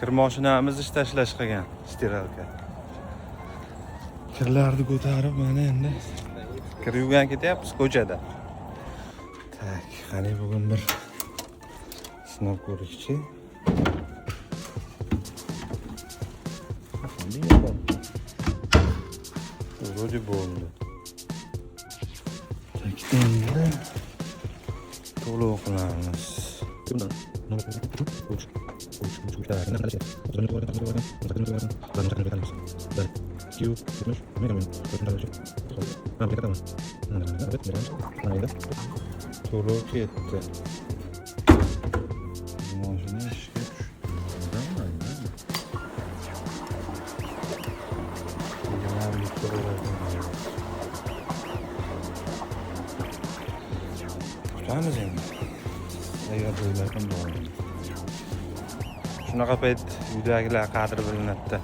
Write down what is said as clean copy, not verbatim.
Kir mashinamizni tashlash qilgan, stiralka. Kirlarni ko'tarib mana endi kir yuvgan ketyapmiz ko'chada. Tak, qani bugun bir sinab ko'rishchi. Vroде bo'ldi. Tak, endi to'liq qilamiz. To'liq ketdi. Mashina ishga tushdi. Kutamiz endi. Agar o'ylarim bor. Shunaqa payt uydagilar qadri bilinadi-da.